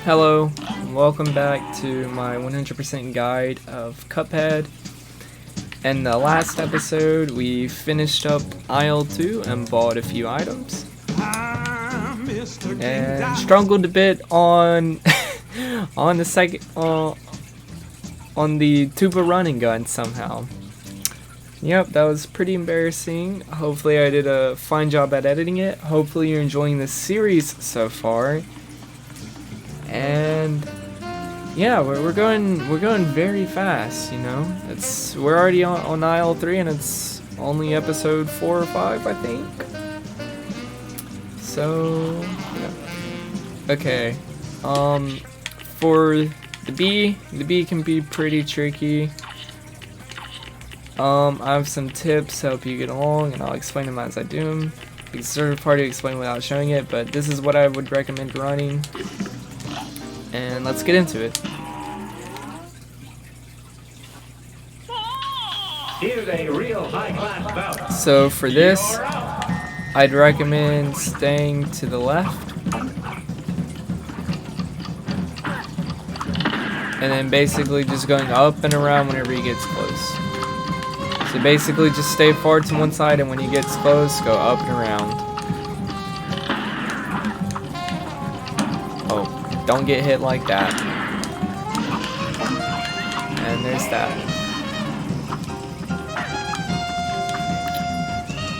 Hello, welcome back to my 100% guide of Cuphead. In the last episode, we finished up aisle 2 and bought a few items. And struggled a bit on on the tuba running gun somehow. Yep, that was pretty embarrassing. Hopefully I did a fine job at editing it. Hopefully you're enjoying this series so far. And yeah, we're going very fast, you know. We're already on aisle 3 and it's only episode 4 or 5, I think. So yeah. Okay. For the bee can be pretty tricky. I have some tips to help you get along, and I'll explain them as I do them. It's sort of hard to explain without showing it, but this is what I would recommend running. And let's get into it. Here's a real high-class bout. So for this, I'd recommend staying to the left. And then basically just going up and around whenever he gets close. So basically just stay far to one side, and when he gets close, go up and around. Oh, don't get hit like that. And there's that.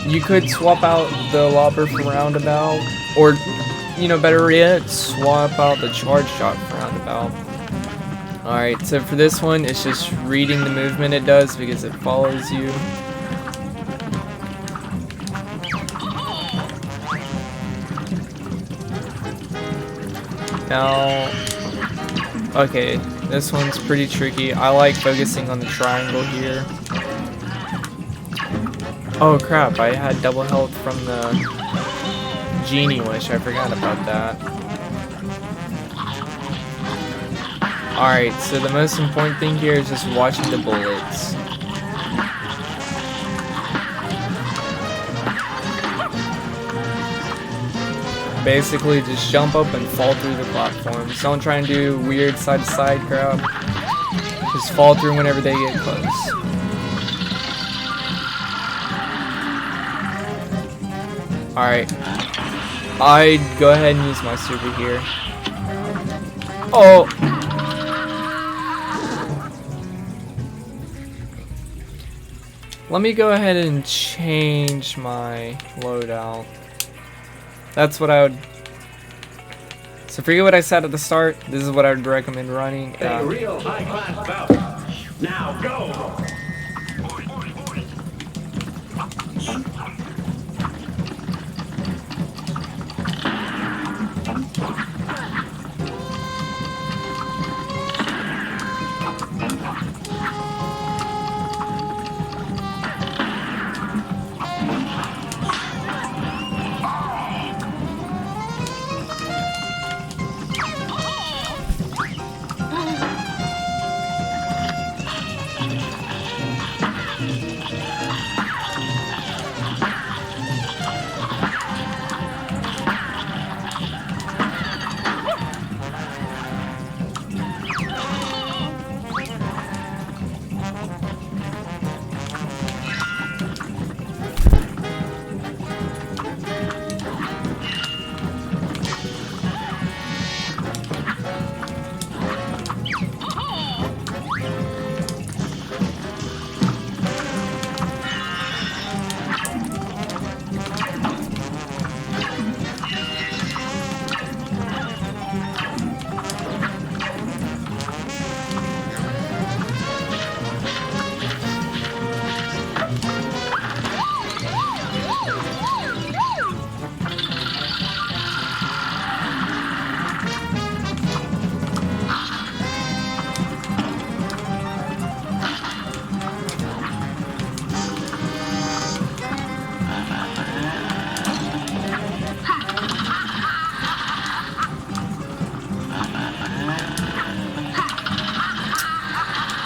You could swap out the lobber for roundabout, or, you know, better yet, swap out the charge shot for roundabout. Alright, so for this one, it's just reading the movement it does because it follows you. Now, okay, this one's pretty tricky. I like focusing on the triangle here. Oh crap, I had double health from the Genie Wish, I forgot about that. Alright, so the most important thing here is just watching the bullets. Basically, just jump up and fall through the platforms. Don't try and do weird side-to-side crap. Just fall through whenever they get close. Alright. I'd go ahead and use my super here. Oh! Let me go ahead and change my loadout. That's what I would... So forget what I said at the start. This is what I would recommend running. A real high-class bout. Now go!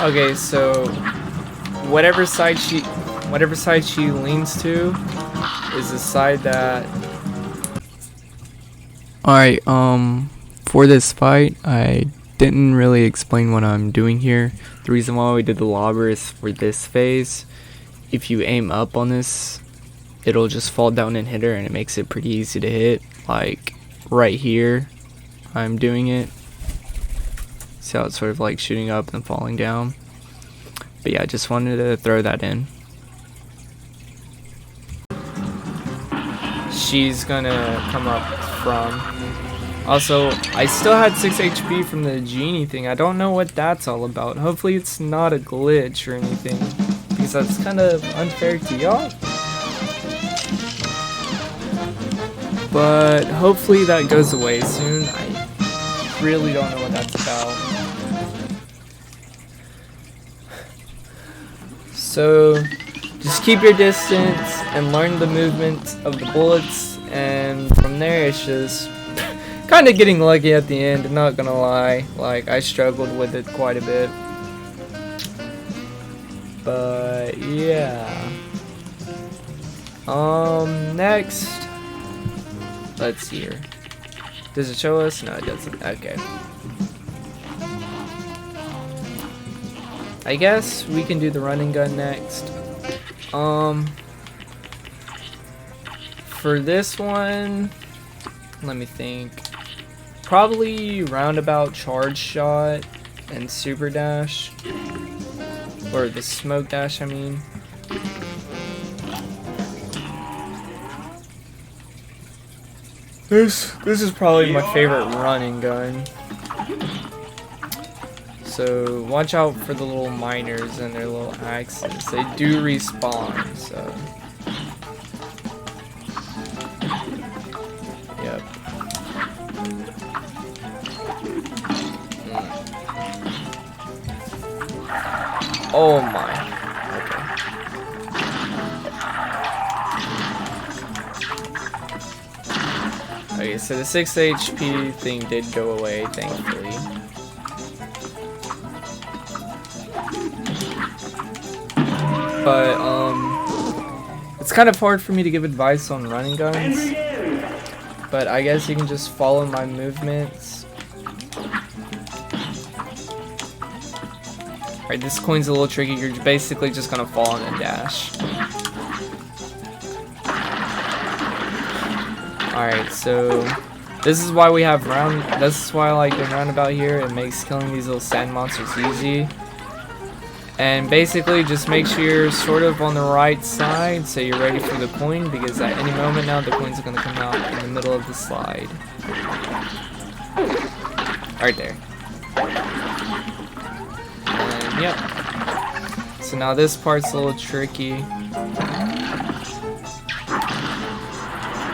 Okay, so whatever side she leans to is the side that... Alright, for this fight, I didn't really explain what I'm doing here. The reason why we did the lobber is for this phase. If you aim up on this, it'll just fall down and hit her, and it makes it pretty easy to hit. Like right here, I'm doing it. See how it's sort of like shooting up and falling down. But yeah, I just wanted to throw that in. She's gonna come up from. Also, I still had 6 HP from the genie thing. I don't know what that's all about. Hopefully it's not a glitch or anything, because that's kind of unfair to y'all. But hopefully that goes away soon. I really don't know what that's about. So just keep your distance and learn the movement of the bullets, and from there it's just kind of getting lucky at the end. I'm not gonna lie, like I struggled with it quite a bit, but yeah. Next, let's see here. Does it show us? No, it doesn't. Okay. I guess we can do the running gun next. For this one, let me think. Probably roundabout, charge shot, and super dash. Or the smoke dash, I mean. This is probably my favorite running gun. So watch out for the little miners and their little axes. They do respawn, so. Yep. Oh my. Okay, so the 6 HP thing did go away, thankfully. But, it's kind of hard for me to give advice on running guns. But I guess you can just follow my movements. Alright, this coin's a little tricky. You're basically just gonna fall on a dash. Alright, so this is why we have this is why I like the roundabout here. It makes killing these little sand monsters easy. And basically just make sure you're sort of on the right side so you're ready for the coin, because at any moment now the coins are going to come out in the middle of the slide. Right there. And yep. So now this part's a little tricky.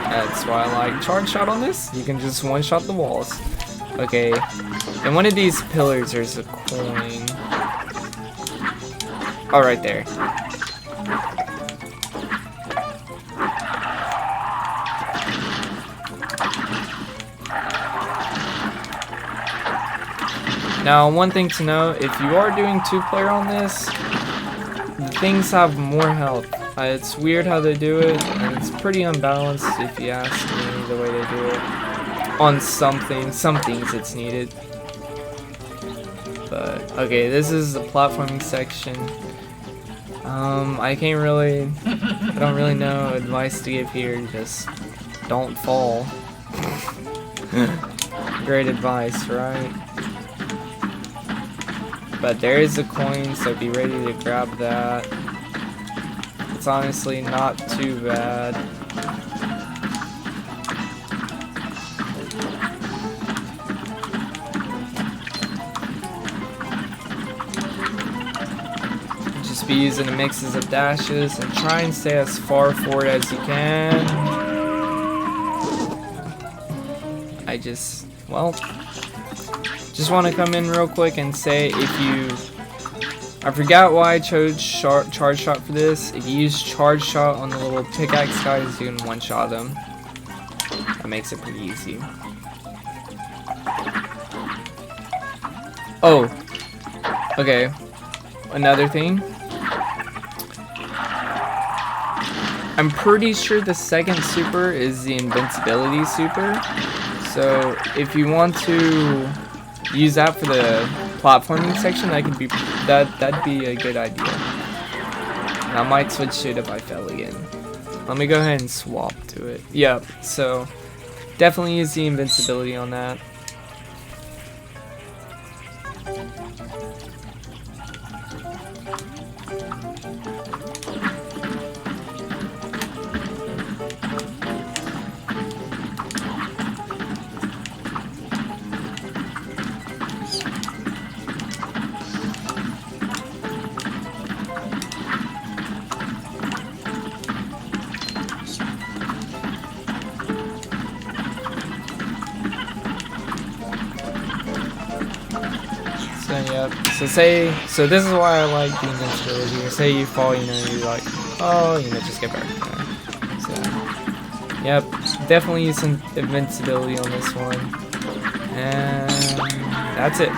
That's why I like charge shot on this. You can just one shot the walls. Okay. In one of these pillars there's a coin. Oh, right there. Now, one thing to know, if you are doing 2-player on this, the things have more health. It's weird how they do it, and it's pretty unbalanced if you ask me the way they do it. On some things it's needed. But, okay, this is the platforming section. I don't really know advice to give here. Just don't fall. Great advice, right? But there is a coin, so be ready to grab that. It's honestly not too bad. Be using the mixes of dashes and try and stay as far forward as you can. I just want to come in real quick and say, I forgot why I chose charge shot for this. If you use charge shot on the little pickaxe guys, you can one shot them. That makes it pretty easy. Oh, okay. Another thing. I'm pretty sure the second super is the invincibility super. So So if you want to use that for the platforming section, that'd be a good idea. And I might switch to it if I fail again. Let me go ahead and swap to it. Yep, so definitely use the invincibility on that. So this is why I like the invincibility. Say you fall, you know, you're like, oh, you know, just get back there. So, yep, definitely use some invincibility on this one. And that's it.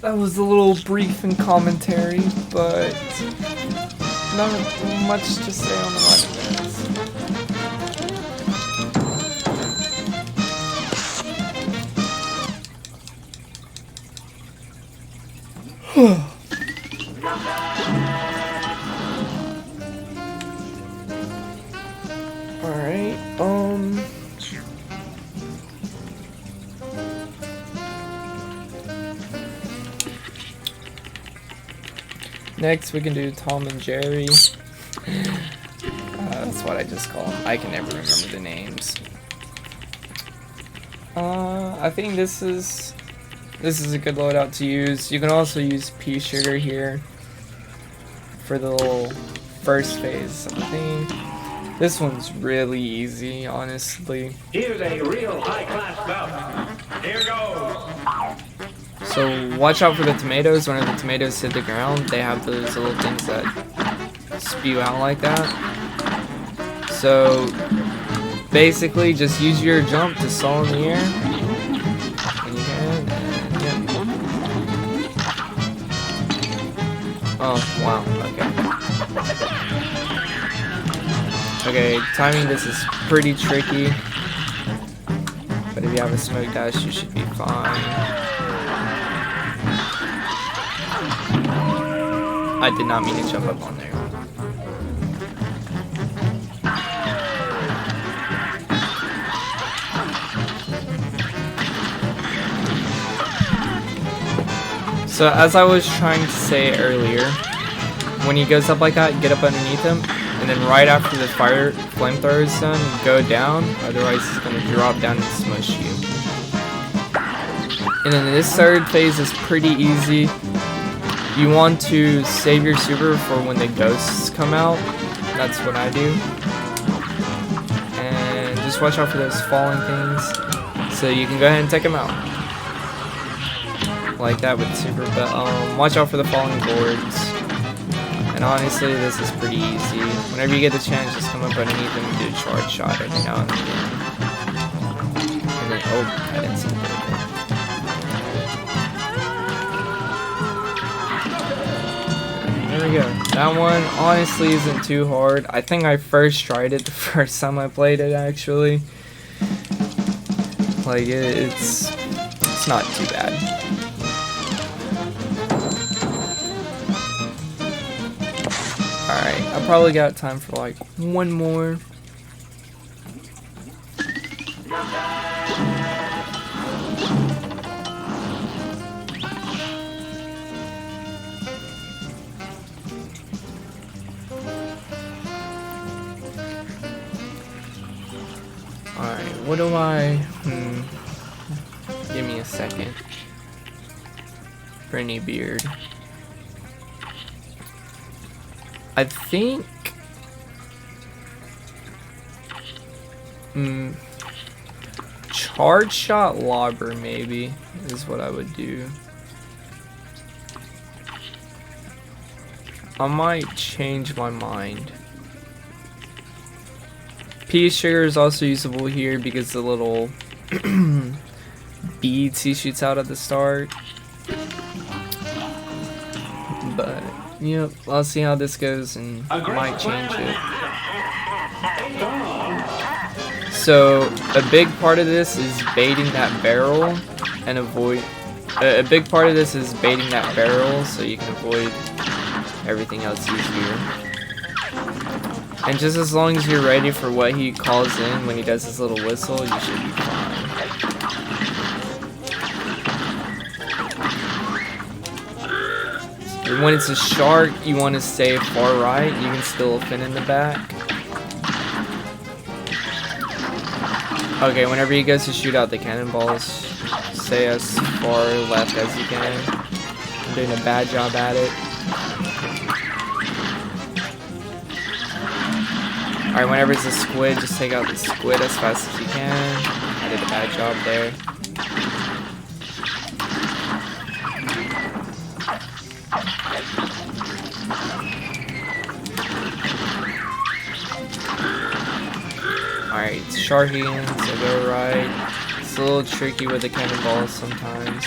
That was a little brief and commentary, but not much to say on the running minutes. Alright, next we can do Tom and Jerry. That's what I just call them. I can never remember the names. I think this is a good loadout to use. You can also use pea sugar here for the little first phase of the thing. This one's really easy, honestly. Here's a real high-class bout. Here goes. So watch out for the tomatoes. Whenever the tomatoes hit the ground, they have those little things that spew out like that. So basically, just use your jump to stall in the air. And you can, and yeah. Oh wow. Okay, timing this is pretty tricky, but if you have a smoke dash, you should be fine. I did not mean to jump up on there. So as I was trying to say earlier, when he goes up like that, get up underneath him. And then right after the flamethrower is done, go down, otherwise it's going to drop down and smush you. And then this third phase is pretty easy. You want to save your super for when the ghosts come out. That's what I do. And just watch out for those falling things, so you can go ahead and take them out. Like that with super, but watch out for the falling boards. And honestly, this is pretty easy. Whenever you get the chance, just come up underneath them and do a charge shot every now and again. And then, oh, I didn't see it there. There we go. That one honestly isn't too hard. I think I first tried it the first time I played it, actually. Like, it's not too bad. Alright, I probably got time for like one more. Alright, what do I... Give me a second. Brineybeard. I think... Charge shot lobber maybe is what I would do. I might change my mind. Pea sugar is also usable here because the little beads he shoots out at the start. But yep, I'll see how this goes and I might change it. So a big part of this is baiting that barrel and avoid. A big part of this is baiting that barrel so you can avoid everything else easier. And just as long as you're ready for what he calls in when he does his little whistle, you should be fine. When it's a shark, you want to stay far right. You can still fin in the back. Okay, whenever he goes to shoot out the cannonballs, stay as far left as you can. I'm doing a bad job at it. Alright, whenever it's a squid, just take out the squid as fast as you can. I did a bad job there. Alright, it's shark again, so go right. It's a little tricky with the cannonballs sometimes.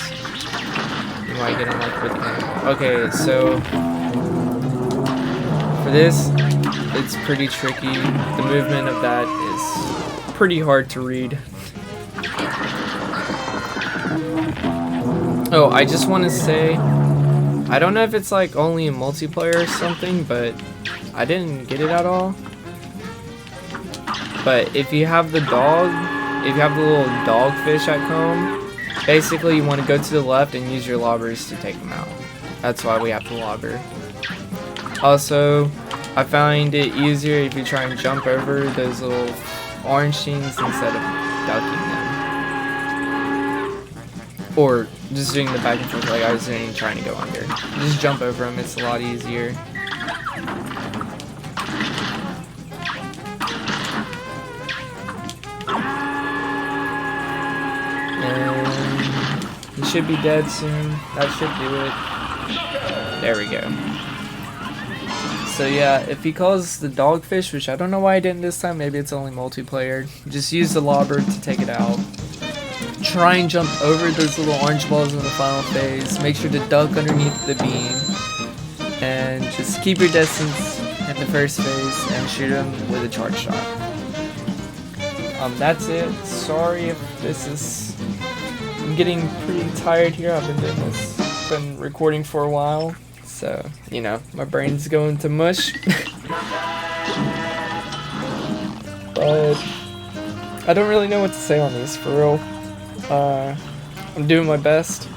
You might get unlucky with the cannonball. Okay, so for this, it's pretty tricky. The movement of that is pretty hard to read. Oh, I just want to say, I don't know if it's like only in multiplayer or something, but I didn't get it at all. But if you have the dog, if you have the little dogfish at home, basically you want to go to the left and use your lobbers to take them out. That's why we have the lobber. Also, I find it easier if you try and jump over those little orange things instead of ducking them. Or just doing the back and forth like I was doing, trying to go under. Just jump over them, it's a lot easier. And he should be dead soon. That should do it. There we go. So yeah, if he calls the dogfish, which I don't know why I didn't this time, maybe it's only multiplayer, just use the lobber to take it out. Try and jump over those little orange balls in the final phase. Make sure to duck underneath the beam. And just keep your distance in the first phase and shoot him with a charge shot. That's it. Sorry if this is... I'm getting pretty tired here. I've been doing this. Been recording for a while. So, you know, my brain's going to mush. But I don't really know what to say on this, for real. I'm doing my best.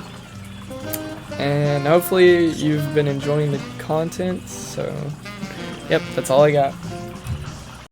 And hopefully you've been enjoying the content. So, yep, that's all I got.